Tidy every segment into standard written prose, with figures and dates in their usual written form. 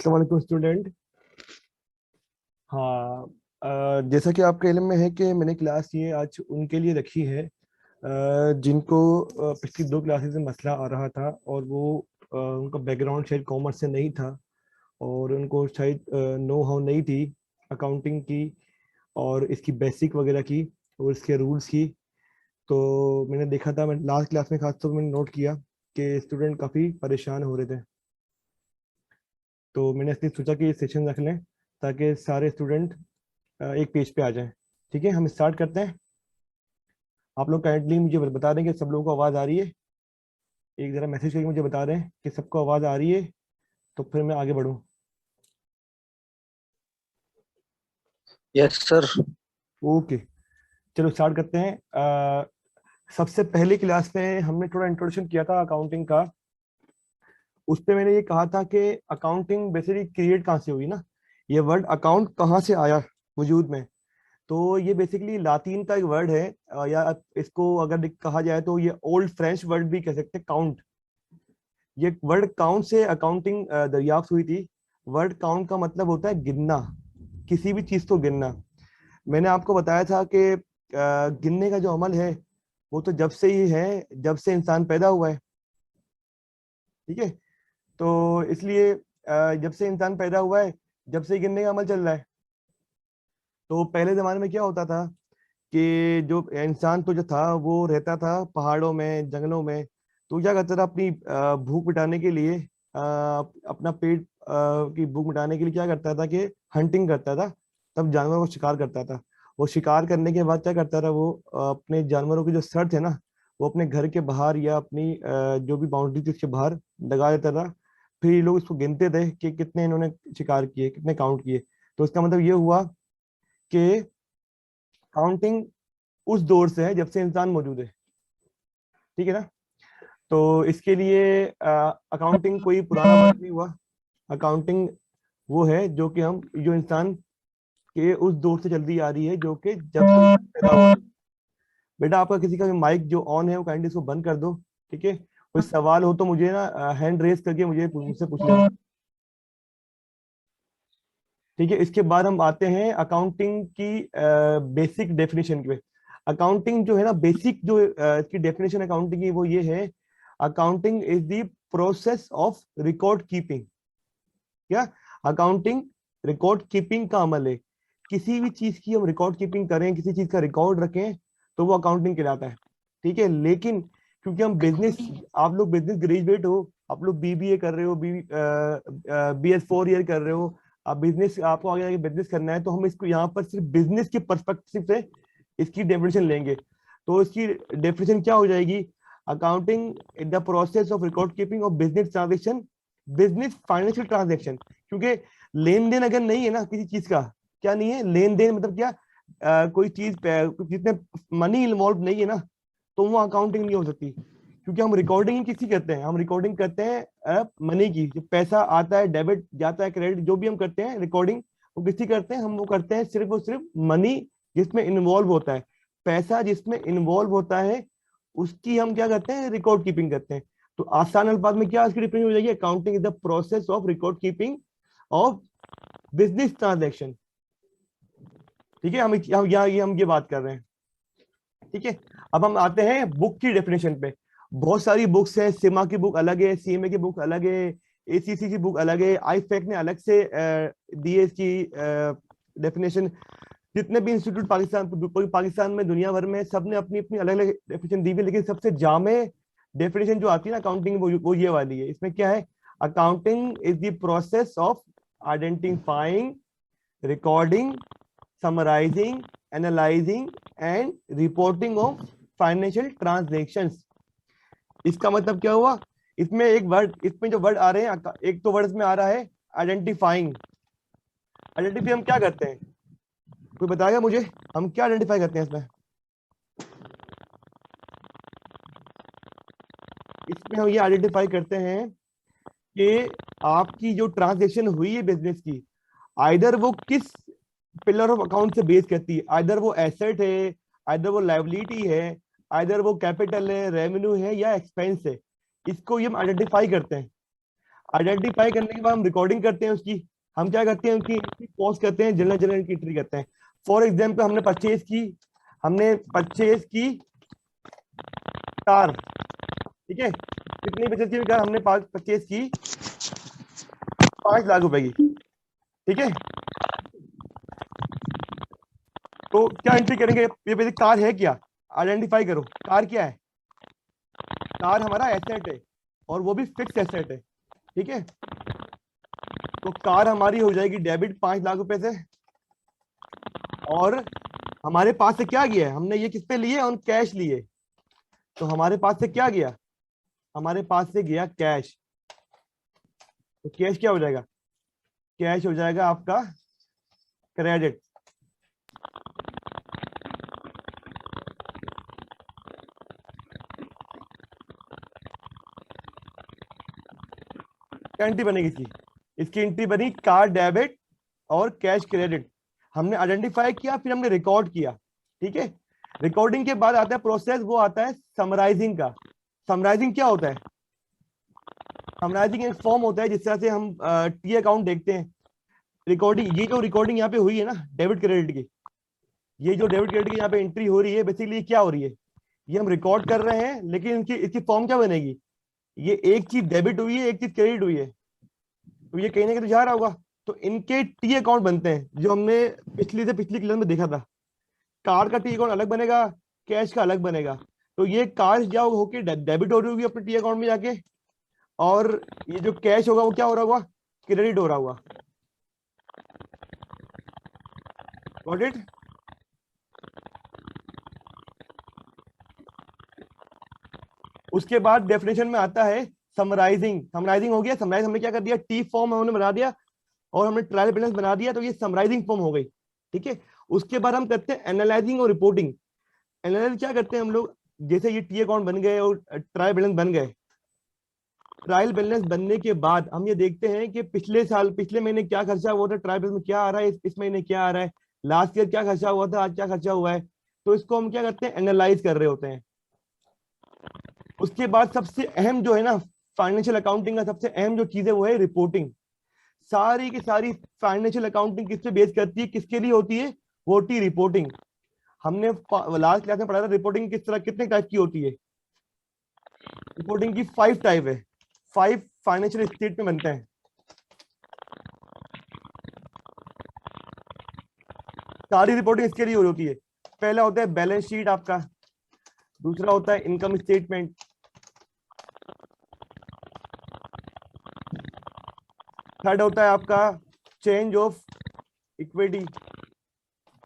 अस्सलाम वालेकुम स्टूडेंट। हाँ, जैसा कि आपके इल्म में है कि मैंने क्लास ये आज उनके लिए रखी है जिनको पिछली दो क्लासेस में मसला आ रहा था और वो उनका बैकग्राउंड शायद कॉमर्स से नहीं था और उनको शायद नो हाउ नहीं थी अकाउंटिंग की और इसकी बेसिक वगैरह की और इसके रूल्स की। तो मैंने देखा था, मैं लास्ट क्लास में खासतौर पर मैंने नोट किया कि स्टूडेंट काफ़ी परेशान हो रहे थे। तो मैंने इसलिए सोचा कि ये सेशन रख लें ताकि सारे स्टूडेंट एक पेज पे आ जाएं। ठीक है, हम स्टार्ट करते हैं। आप लोग काइंडली मुझे बता दें कि सब लोगों को आवाज़ आ रही है। एक ज़रा मैसेज करके मुझे बता दें कि सबको आवाज़ आ रही है, तो फिर मैं आगे बढ़ूँ। Yes sir. ओके, चलो स्टार्ट करते हैं। सबसे पहले क्लास में हमने थोड़ा इंट्रोडक्शन किया था अकाउंटिंग का। उस पे मैंने ये कहा था कि अकाउंटिंग बेसिकली क्रिएट कहाँ से हुई ना, ये वर्ड अकाउंट कहाँ से आया वजूद में। तो ये बेसिकली लातीन का एक वर्ड है, या इसको अगर कहा जाए तो ये ओल्ड फ्रेंच वर्ड भी कह सकते हैं, काउंट। ये वर्ड काउंट से अकाउंटिंग दरियाफ्त हुई थी। वर्ड काउंट का मतलब होता है गिनना, किसी भी चीज को गिनना। मैंने आपको बताया था कि गिनने का जो अमल है वो तो जब से ही है, जब से इंसान पैदा हुआ है। ठीक है, तो इसलिए जब से इंसान पैदा हुआ है, जब से गिनने का अमल चल रहा है। तो पहले जमाने में क्या होता था कि जो इंसान तो जो था वो रहता था पहाड़ों में, जंगलों में। तो क्या करता था अपनी भूख मिटाने के लिए, अपना पेट की भूख मिटाने के लिए क्या करता था कि हंटिंग करता था। तब जानवरों को शिकार करता था। वो शिकार करने के बाद क्या करता था, वो अपने जानवरों के जो सर थे ना, वो अपने घर के बाहर या अपनी जो भी बाउंड्री थी उसके बाहर लगा देता था। फिर ये लोग इसको गिनते थे कि कितने इन्होंने शिकार किए, कितने काउंट किए। तो इसका मतलब ये हुआ कि काउंटिंग उस दौर से है जब से इंसान मौजूद है। ठीक है ना। तो इसके लिए अकाउंटिंग कोई पुराना वर्ड नहीं हुआ। अकाउंटिंग वो है जो कि हम जो इंसान के उस दौर से चलती आ रही है, जो कि जब से इंसान पैदा हुआ है। बेटा आपका किसी का भी माइक जो ऑन है वो काइंडली इसको बंद कर दो। ठीक है, कोई सवाल हो तो मुझे ना हैंड रेस करके मुझसे पूछ लेना। ठीक है, इसके बाद हम आते हैं अकाउंटिंग की बेसिक डेफिनेशन पे। अकाउंटिंग जो है ना, बेसिक जो इसकी डेफिनेशन अकाउंटिंग की वो ये है, accounting is the process of record keeping. क्या? अकाउंटिंग रिकॉर्ड कीपिंग का अमल है। किसी भी चीज की हम रिकॉर्ड कीपिंग करें, किसी चीज का रिकॉर्ड रखें, तो वो अकाउंटिंग कहलाता है। ठीक है, लेकिन क्योंकि हम बिजनेस, आप लोग बिजनेस ग्रेजुएट हो, आप लोग बीबीए कर रहे हो, BS 4 ईयर कर रहे हो, आप बिजनेस, आपको आगे आगे बिजनेस करना है, तो हम इसको यहाँ पर सिर्फ बिजनेस के पर्सपेक्टिव से इसकी डेफिनेशन लेंगे। तो इसकी डेफिनेशन क्या हो जाएगी? Accounting in the process of record keeping of business transaction, business financial transaction. क्योंकि लेन देन अगर नहीं है ना किसी चीज का, क्या नहीं है लेन देन, मतलब क्या, कोई चीज जितने मनी इन्वॉल्व नहीं है ना, तो वो अकाउंटिंग नहीं हो सकती। क्योंकि हम रिकॉर्डिंग किसकी करते हैं? हम रिकॉर्डिंग करते हैं मनी की। जो पैसा आता है, डेबिट जाता है, क्रेडिट, जो भी हम करते हैं रिकॉर्डिंग, वो किसकी करते हैं? हम वो करते हैं सिर्फ और सिर्फ मनी जिसमें इन्वॉल्व होता है, पैसा जिसमें इन्वॉल्व होता है, उसकी हम क्या करते हैं? रिकॉर्ड कीपिंग करते हैं। तो आसान अल्फाज में क्या इसकी डिफरेंस हो जाएगी? Accounting is the process of record keeping of business transaction. ठीक है, हम ये बात कर रहे हैं। ठीक है, अब हम आते हैं बुक की डेफिनेशन पे। बहुत सारी बुक्स हैं, सिमा की बुक अलग है, CMA की बुक अलग है, ACC की बुक अलग है, आईफेक ने अलग से दी है इसकी डेफिनेशन। जितने भी इंस्टीट्यूट पाकिस्तान में, दुनिया भर में, सब ने अपनी अपनी अलग अलग डेफिनेशन दी हुई है, लेकिन सबसे जामे डेफिनेशन जो आती है ना अकाउंटिंग, वो ये वाली है। इसमें क्या है? Accounting is the process of identifying, recording, summarising, analysing and reporting of financial transactions. इसका मतलब क्या हुआ? इसमें एक वर्ड, इसमें जो वर्ड आ रहे हैं, एक तो वर्ड इसमें आ रहा है आइडेंटिफाइंग। आइडेंटिफाई हम क्या करते हैं? कोई बताएगा मुझे, हम क्या आइडेंटिफाई करते हैं इसमें? इसमें हम ये आइडेंटिफाई करते हैं कि आपकी जो ट्रांजैक्शन हुई है बिजनेस की, आइदर वो किस पिलर ऑफ अकाउंट से बेस करती है। आइदर वो एसेट है, आइदर वो लायबिलिटी है, आइदर वो कैपिटल है, रेवेन्यू है, या एक्सपेंस है। इसको ये हम आइडेंटिफाई करते हैं। आइडेंटिफाई करने के बाद हम रिकॉर्डिंग करते हैं उसकी। हम क्या करते हैं, उनकी एंट्री पॉज करते हैं, जनरल जनरल की एंट्री करते हैं। फॉर एग्जाम्पल हमने परचेज की, कार, ठीक है, कितनी बचत की कार हमने परचेज की, 5 लाख रुपए की, ठीक है। तो क्या एंट्री करेंगे, ये पहले कार है क्या, आइडेंटिफाई करो कार क्या है। कार हमारा एसेट है और वो भी फिक्स एसेट है, ठीक है। तो कार हमारी हो जाएगी डेबिट 5 लाख रुपए से। और हमारे पास से क्या गया है, हमने ये किस पे लिए, ऑन कैश लिए। तो हमारे पास से क्या गया, हमारे पास से गया कैश। तो कैश क्या हो जाएगा, कैश हो जाएगा आपका क्रेडिट। क्या एंट्री बनेगी इसकी एंट्री बनी कार डेबिट और कैश क्रेडिट। हमने आइडेंटिफाई किया, फिर हमने रिकॉर्ड किया, ठीक है। रिकॉर्डिंग के बाद आता है प्रोसेस, वो आता है समराइजिंग का। समराइजिंग क्या होता है, समराइजिंग एक फॉर्म होता है जिस तरह से हम टी अकाउंट देखते हैं। रिकॉर्डिंग, ये जो रिकॉर्डिंग यहाँ पे हुई है ना डेबिट क्रेडिट की, ये जो डेबिट क्रेडिट की यहाँ पे एंट्री हो रही है, बेसिकली क्या हो रही है, ये हम रिकॉर्ड कर रहे हैं, लेकिन इनकी इसकी फॉर्म क्या बनेगी, ये एक चीज डेबिट हुई है, एक चीज क्रेडिट हुई है, तो ये कहीं ना कहीं तो जा रहा होगा। तो इनके टी अकाउंट बनते हैं, जो हमने पिछली क्लास में देखा था। कार का टी अकाउंट अलग बनेगा, कैश का अलग बनेगा। तो ये कार जाओ होके डेबिट हो रही होगी अपने टी अकाउंट में जाके, और ये जो कैश होगा वो क्या हो रहा होगा, क्रेडिट हो रहा होगा। Got it. उसके बाद डेफिनेशन में आता है समराइजिंग। समराइजिंग हो गया, समराइज हमने क्या कर दिया, टी फॉर्म हमने बना दिया और हमने ट्रायल बैलेंस बना दिया, तो ये समराइजिंग फॉर्म हो गई, ठीक है। उसके बाद हम करते हैं एनालाइजिंग और रिपोर्टिंग। एनालाइज क्या करते हैं हम लोग, जैसे ये टी अकाउंट बन गए और ट्रायल बैलेंस बन गए। ट्रायल बैलेंस बनने के बाद हम ये देखते हैं कि पिछले महीने क्या खर्चा हुआ था, ट्रायल बैलेंस में क्या आ रहा है, इस महीने क्या आ रहा है, लास्ट ईयर क्या खर्चा हुआ था, आज क्या खर्चा हुआ है। तो इसको हम क्या करते हैं, एनालाइज कर रहे होते हैं। उसके बाद सबसे अहम जो है ना, फाइनेंशियल अकाउंटिंग का सबसे अहम जो चीज है वो है रिपोर्टिंग। सारी की सारी फाइनेंशियल अकाउंटिंग किस पे बेस करती है, किसके लिए होती है, वो होती है रिपोर्टिंग। हमने लास्ट क्लास में पढ़ा था रिपोर्टिंग किस तरह, कितने टाइप की होती है। रिपोर्टिंग की 5 टाइप है, 5 फाइनेंशियल स्टेटमेंट बनते हैं। सारी रिपोर्टिंग इसके लिए हो रही होती है। पहला होता है बैलेंस शीट आपका, दूसरा होता है इनकम स्टेटमेंट, थर्ड होता है आपका चेंज ऑफ इक्विटी,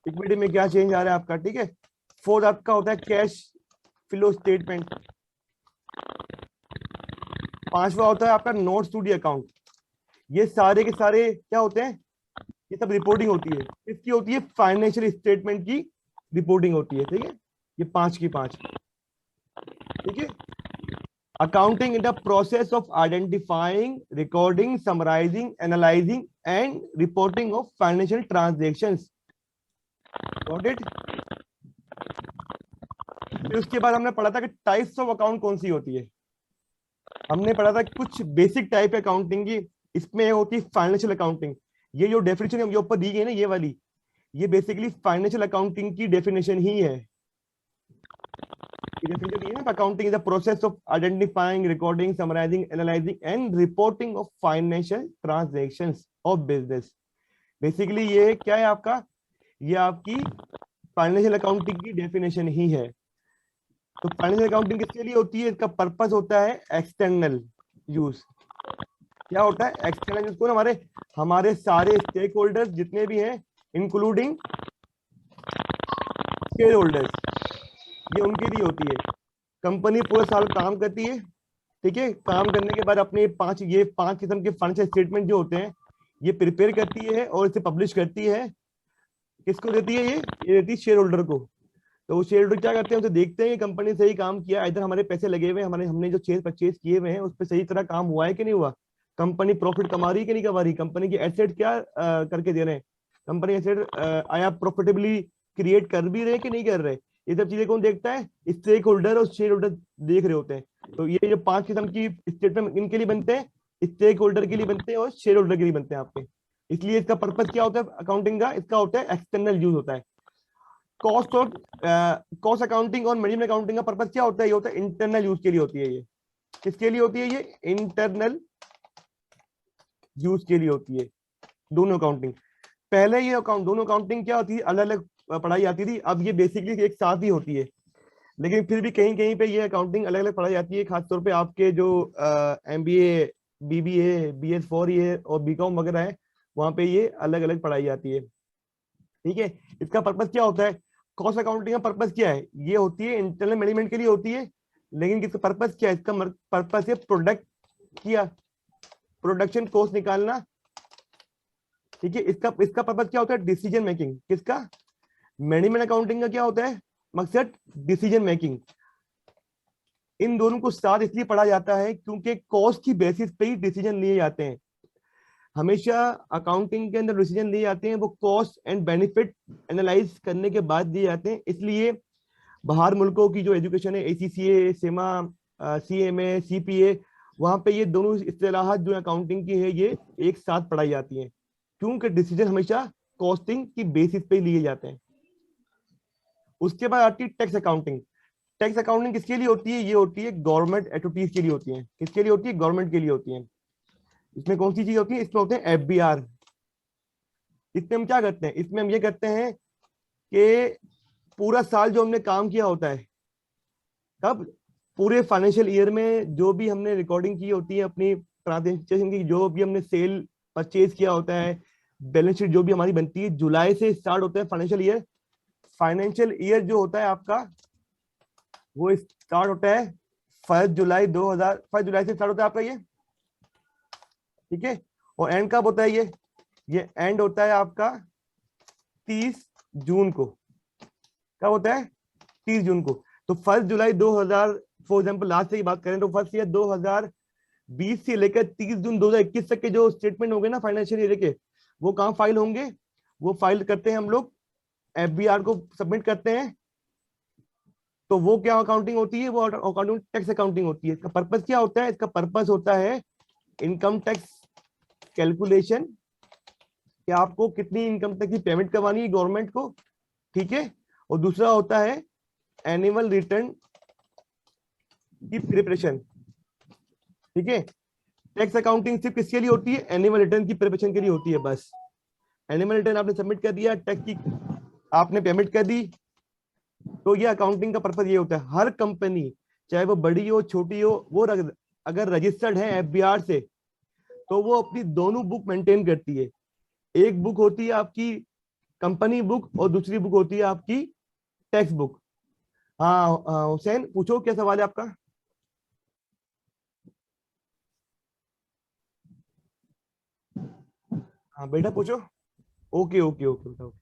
इक्विटी में क्या चेंज आ रहा है आपका, ठीक है। फोर्थ आपका होता है कैश फ्लो स्टेटमेंट। पांचवा होता है आपका नोट्स टू डी अकाउंट। ये सारे के सारे क्या होते हैं, ये सब रिपोर्टिंग होती है, किसकी होती है, फाइनेंशियल स्टेटमेंट की रिपोर्टिंग होती है, ठीक है। ये 5 की 5, ठीक है। Accounting in the process of identifying, recording, summarising, analysing and reporting of financial transactions. Got it. फिर उसके बाद हमने पढ़ा था कि टाइप्स ऑफ अकाउंट कौन सी होती है। हमने पढ़ा था कुछ बेसिक टाइप अकाउंटिंग की, इसमें होती है फाइनेंशियल अकाउंटिंग। ये जो डेफिनेशन ऊपर दी गई ना, ये वाली, ये बेसिकली फाइनेंशियल अकाउंटिंग की डेफिनेशन ही है। Accounting is the process of identifying, recording, summarising, analysing and reporting of financial transactions of business. Basically ये क्या है आपका, ये आपकी फाइनेंशियल अकाउंटिंग की डेफिनेशन ही है। तो फाइनेंशियल अकाउंटिंग किसके लिए होती है, इसका पर्पस होता है एक्सटर्नल यूज। क्या होता है एक्सटर्नल यूज, को हमारे हमारे सारे स्टेक होल्डर्स जितने भी हैं, इंक्लूडिंग शेयर होल्डर्स, ये उनके लिए होती है। कंपनी पूरे साल काम करती है, ठीक है। काम करने के बाद अपने ये पांच किस्म के फाइनेंशियल स्टेटमेंट जो होते हैं, ये प्रिपेयर करती है और इसे पब्लिश करती है। किसको देती है, ये देती है शेयर होल्डर को। तो वो शेयर होल्डर क्या करते हैं, उसे देखते हैं कि कंपनी सही काम किया, इधर हमारे पैसे लगे हुए हैं, हमने जो शेयर परचेज किए हुए हैं उस पर सही तरह काम हुआ है कि नहीं हुआ, कंपनी प्रॉफिट कमा रही है कि नहीं कमा रही, कंपनी के एसेट क्या करके दे रहे हैं, कंपनी एसेट आया प्रॉफिटेबली क्रिएट कर भी रहे कि नहीं कर रहे। ये सब चीजें कौन देखता है, स्टेक होल्डर और शेयर होल्डर देख रहे होते हैं। तो ये जो 5 किस्म की स्टेटमेंट इनके लिए बनते हैं, स्टेक होल्डर के लिए बनते हैं और शेयर होल्डर के लिए बनते हैं आपके। इसलिए इसका पर्पस क्या होता है अकाउंटिंग का, इसका होता है एक्सटर्नल यूज होता है। कॉस्ट और कॉस्ट अकाउंटिंग और मैनेजमेंट अकाउंटिंग का पर्पस क्या होता है, ये होता है इंटरनल यूज के लिए होती है। ये किसके लिए होती है, ये इंटरनल यूज के लिए होती है दोनों अकाउंटिंग। पहले ये अकाउंट दोनों अकाउंटिंग क्या होती है, अलग अलग पढ़ाई आती थी, अब ये बेसिकली एक साथ ही होती है। लेकिन फिर भी कहीं कहीं पे ये अकाउंटिंग अलग अलग पढ़ाई जाती है, खासतौर पे आपके जो MBA, BBA, BS4 ये और BCom वगैरह है, वहां पे ये अलग अलग पढ़ाई जाती है। ठीक है, इसका पर्पस क्या होता है, कॉस्ट अकाउंटिंग का पर्पस क्या है, ये होती है इंटरनल मैनेजमेंट के लिए होती है। लेकिन इसका पर्पस क्या है, इसका पर्पस है प्रोडक्ट किया प्रोडक्शन कॉस्ट निकालना। ठीक है, इसका इसका पर्पस क्या होता है, डिसीजन मेकिंग। किसका, मैनेजमेंट अकाउंटिंग का क्या होता है मकसद, डिसीजन मेकिंग। इन दोनों को साथ इसलिए पढ़ा जाता है क्योंकि कॉस्ट की बेसिस पे ही डिसीजन लिए जाते हैं। हमेशा अकाउंटिंग के अंदर डिसीजन लिए जाते हैं वो कॉस्ट एंड बेनिफिट एनालाइज करने के बाद दिए जाते हैं। इसलिए बाहर मुल्कों की जो एजुकेशन है, ACCA, सेमा, CMA, CPA, वहां पे ये दोनों इस्तेलाहात जो अकाउंटिंग की है ये एक साथ पढ़ाई जाती हैं, क्योंकि डिसीजन हमेशा कॉस्टिंग की बेसिस पे लिए जाते हैं। उसके बाद आती है टैक्स अकाउंटिंग। टैक्स अकाउंटिंग किसके लिए होती है, ये होती है गवर्नमेंट एंटिटीज के लिए होती है। किसके लिए होती है, गवर्नमेंट के लिए होती है। इसमें कौन सी चीज होती है, इसमें होते हैं FBR। इसमें हम क्या करते हैं, इसमें हम ये करते हैं कि पूरा साल जो हमने काम किया होता है, कब, पूरे फाइनेंशियल ईयर में जो भी हमने रिकॉर्डिंग की होती है अपनी ट्रांजेक्शन की, जो भी हमने सेल परचेज किया होता है, बैलेंस शीट जो भी हमारी बनती है, जुलाई से स्टार्ट होता है फाइनेंशियल ईयर। फाइनेंशियल ईयर जो होता है आपका वो स्टार्ट होता है 1 जुलाई से स्टार्ट होता है आपका ये। ठीक है, और एंड कब होता है ये एंड होता है आपका 30 जून को। कब होता है, 30 जून को। तो 1 जुलाई 2000, फॉर एग्जाम्पल लास्ट की बात करें तो फर्स्ट ईयर 2020 से लेकर 30 जून 2021 तक के जो स्टेटमेंट होंगे ना फाइनेंशियल ईयर के, वो कहाँ फाइल होंगे, वो फाइल करते हैं हम लोग, FBR को सबमिट करते हैं। तो वो क्या अकाउंटिंग होती है, वो अकाउंटिंग टैक्स अकाउंटिंग होती है। इसका पर्पस क्या होता है, इसका पर्पस होता है इनकम टैक्स कैलकुलेशन, कि आपको कितनी इनकम टैक्स की पेमेंट करवानी है गवर्नमेंट को। ठीक है, और दूसरा होता है एनुअल रिटर्न की प्रिपरेशन। ठीक है, टैक्स अकाउंटिंग सिर्फ किसके लिए होती है, एनुअल रिटर्न की प्रिपरेशन के लिए होती है बस। एनुअल रिटर्न आपने सबमिट कर दिया, टैक्स की आपने पेमेंट कर दी, तो ये अकाउंटिंग का पर्पस ये होता है। हर कंपनी चाहे वो बड़ी हो छोटी हो, वो अगर रजिस्टर्ड है FBR से, तो वो अपनी दोनों बुक मेंटेन करती है। एक बुक होती है आपकी कंपनी बुक और दूसरी बुक होती है आपकी टैक्स बुक। हाँ हुसैन पूछो, क्या सवाल है आपका। हाँ बेटा पूछो। Okay okay okay okay.